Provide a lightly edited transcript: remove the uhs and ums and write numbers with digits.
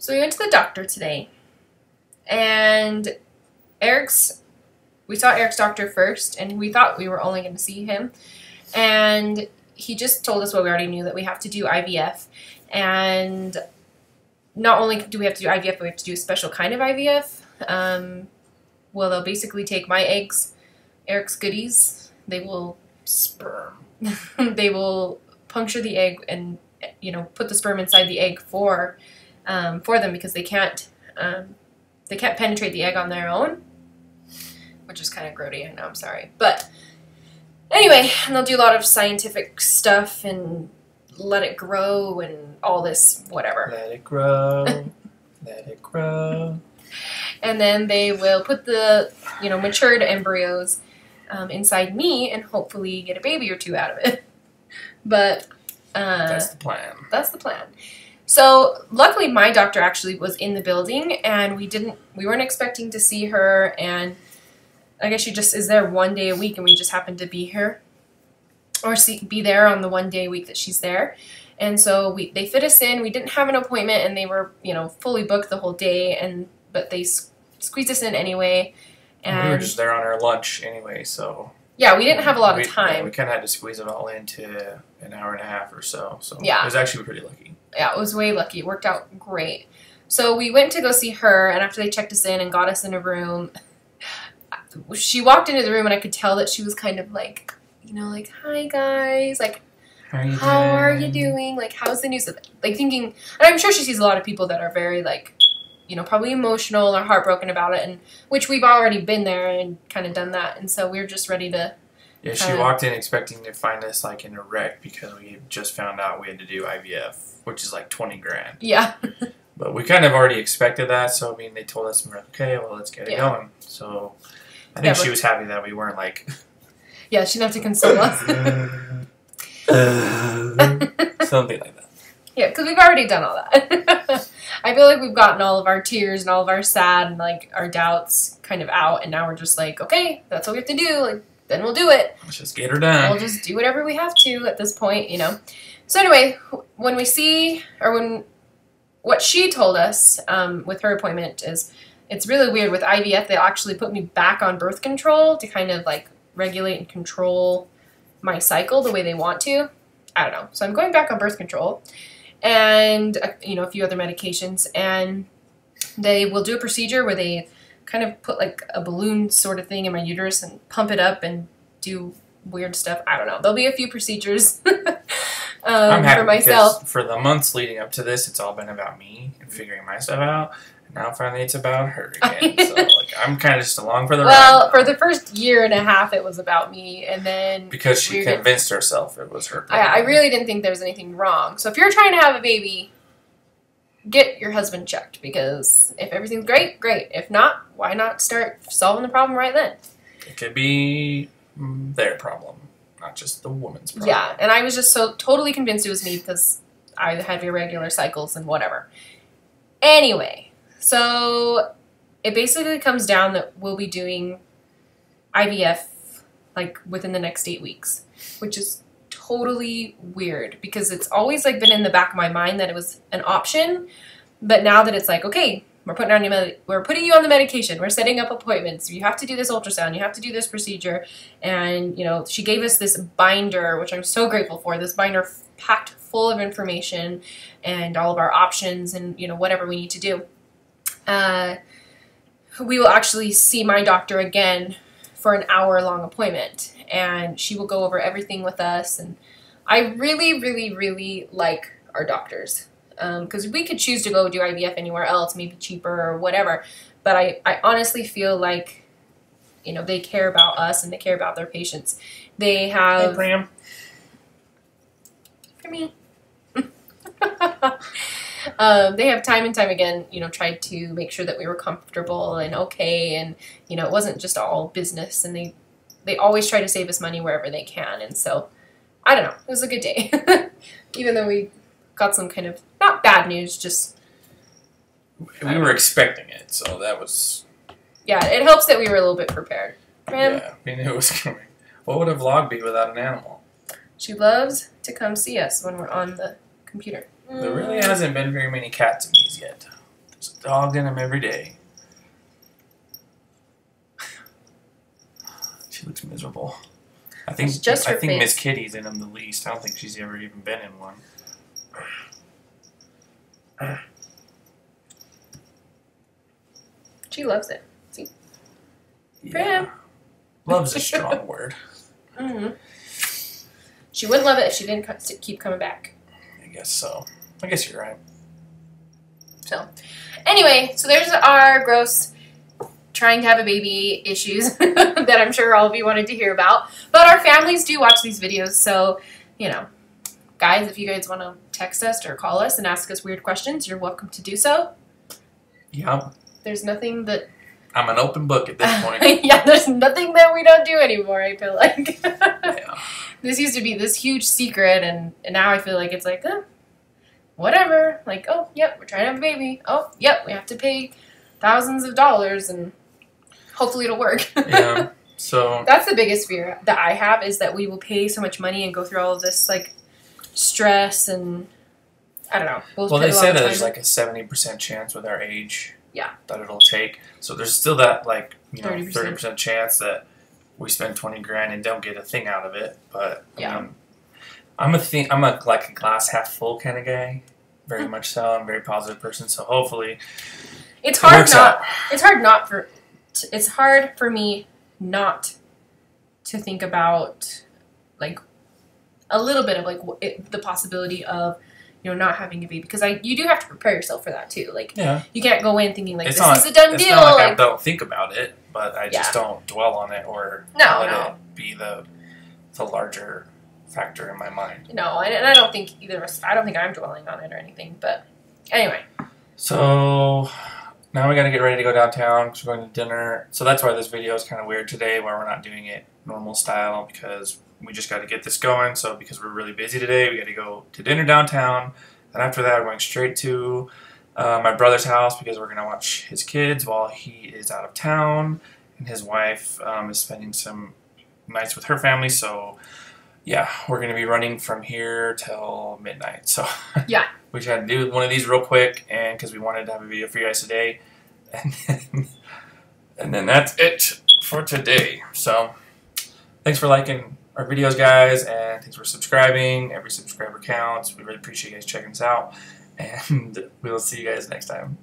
So we went to the doctor today, and we saw Eric's doctor first, and we thought we were only going to see him, and he just told us what we already knew, that we have to do IVF, and not only do we have to do IVF, but we have to do a special kind of IVF. Well, they'll basically take my eggs, Eric's goodies, they will they will puncture the egg and, put the sperm inside the egg for them, because they can't penetrate the egg on their own, which is kind of grody. I know, I'm sorry, but anyway, and they'll do a lot of scientific stuff and let it grow and all this whatever. Let it grow, let it grow. And then they will put the matured embryos inside me and hopefully get a baby or two out of it. But that's the plan. That's the plan. So luckily my doctor actually was in the building, and we weren't expecting to see her, and I guess she just is there one day a week, and we just happened to be here or be there on the one day a week that she's there. And so they fit us in. We didn't have an appointment, and they were fully booked the whole day, but they squeezed us in anyway. And we were just there on our lunch anyway, so yeah, we didn't have a lot of time. Yeah, we kind of had to squeeze it all into an hour and a half or so. So yeah, it was actually pretty lucky. Yeah, it was way lucky. It worked out great. So we went to go see her, and after they checked us in and got us in a room, she walked into the room, and I could tell that she was kind of like, hi guys, like, how are you doing? Like, how's the news? Like thinking, and I'm sure she sees a lot of people that are very like, probably emotional or heartbroken about it, and which we've already been there and kind of done that, and so we're just ready to. Yeah, she walked in expecting to find us like in a wreck because we just found out we had to do IVF, which is like 20 grand. Yeah. But we kind of already expected that, so I mean, they told us, we're like, okay, well, let's get it going. So I think she was happy that we weren't like. Yeah, she didn't have to console us. Something like that. Yeah, because we've already done all that. I feel like we've gotten all of our tears and all of our sad and like our doubts kind of out, and now we're just like, okay, that's what we have to do. Like, then we'll do it. Let's just get her done. We'll just do whatever we have to at this point, So anyway, when what she told us with her appointment is, it's really weird with IVF. They'll actually put me back on birth control to kind of like regulate and control my cycle the way they want to. I don't know. So I'm going back on birth control, and a few other medications, and they will do a procedure where they kind of put like a balloon sort of thing in my uterus and pump it up and do weird stuff. I don't know. There'll be a few procedures I'm happy for myself. For the months leading up to this, it's all been about me and figuring my stuff out. And now finally it's about her again. So like, I'm kind of just along for the ride. Well, for the first year and a half, it was about me, and then because she convinced herself it was her. I really didn't think there was anything wrong. So if you're trying to have a baby, get your husband checked, because if everything's great, great. If not, why not start solving the problem right then? It could be their problem, not just the woman's problem. Yeah, and I was just so totally convinced it was me because I had irregular cycles and whatever. Anyway, so it basically comes down that we'll be doing IVF like within the next 8 weeks, which is totally weird because it's always like been in the back of my mind that it was an option, but now that it's like, okay, we're putting you on the medication, we're setting up appointments, you have to do this ultrasound, you have to do this procedure, and she gave us this binder, which I'm so grateful for, this binder packed full of information and all of our options and whatever we need to do. We will actually see my doctor again for an hour-long appointment, and she will go over everything with us, and I really, really, really like our doctors. Because we could choose to go do IVF anywhere else, maybe cheaper or whatever, but I honestly feel like, they care about us and they care about their patients. They have... Hey, Pram. For me. They have time and time again, tried to make sure that we were comfortable and okay, and, it wasn't just all business, and they always try to save us money wherever they can, and so, I don't know, it was a good day. Even though we got some kind of, not bad news, just... We were expecting it, so that was... Yeah, it helps that we were a little bit prepared. Yeah, we knew it was coming. What would a vlog be without an animal? She loves to come see us when we're on the computer. There really hasn't been very many cat to me's yet. dogging him every day. She looks miserable. I think Miss Kitty's in him the least. I don't think she's ever even been in one. She loves it. See? Yeah. Love's a strong word. Mm-hmm. She wouldn't love it if she didn't keep coming back. I guess so. I guess you're right. So, anyway, so there's our gross trying to have a baby issues that I'm sure all of you wanted to hear about. But our families do watch these videos, so, you know, guys, if you guys want to text us or call us and ask us weird questions, you're welcome to do so. Yep. There's nothing that... I'm an open book at this point. Yeah, there's nothing that we don't do anymore, I feel like. Yeah. This used to be this huge secret, and now I feel like it's like, whatever. Like, oh, yep, we're trying to have a baby. Oh, yep, we have to pay thousands of dollars, and hopefully it'll work. Yeah, so... That's the biggest fear that I have, is that we will pay so much money and go through all of this, like, stress and, I don't know. Well, they say that there's like a 70% chance with our age that it'll take. So there's still that, like, you know, 30% chance that we spend 20 grand and don't get a thing out of it. But I'm a like a glass half full kind of guy, very much so. I'm a very positive person, so hopefully it's hard for me not to think about, like, a little bit of, like, the possibility of, you know, not having a baby, because you do have to prepare yourself for that too. Like, you can't go in thinking like this is a done deal. It's not like I don't think about it, but I just don't dwell on it or let it be the larger factor in my mind. No, and I don't think either of us. I don't think I'm dwelling on it or anything. But anyway. So now we got to get ready to go downtown because we're going to dinner. So that's why this video is kind of weird today, where we're not doing it normal style, because we just got to get this going. So because we're really busy today, we got to go to dinner downtown. And after that, we're going straight to my brother's house because we're going to watch his kids while he is out of town. And his wife is spending some nights with her family. So yeah, we're going to be running from here till midnight. So yeah, we just had to do one of these real quick, and because we wanted to have a video for you guys today. And then that's it for today. So thanks for liking our videos, guys, and thanks for subscribing. Every subscriber counts. We really appreciate you guys checking us out, and we will see you guys next time.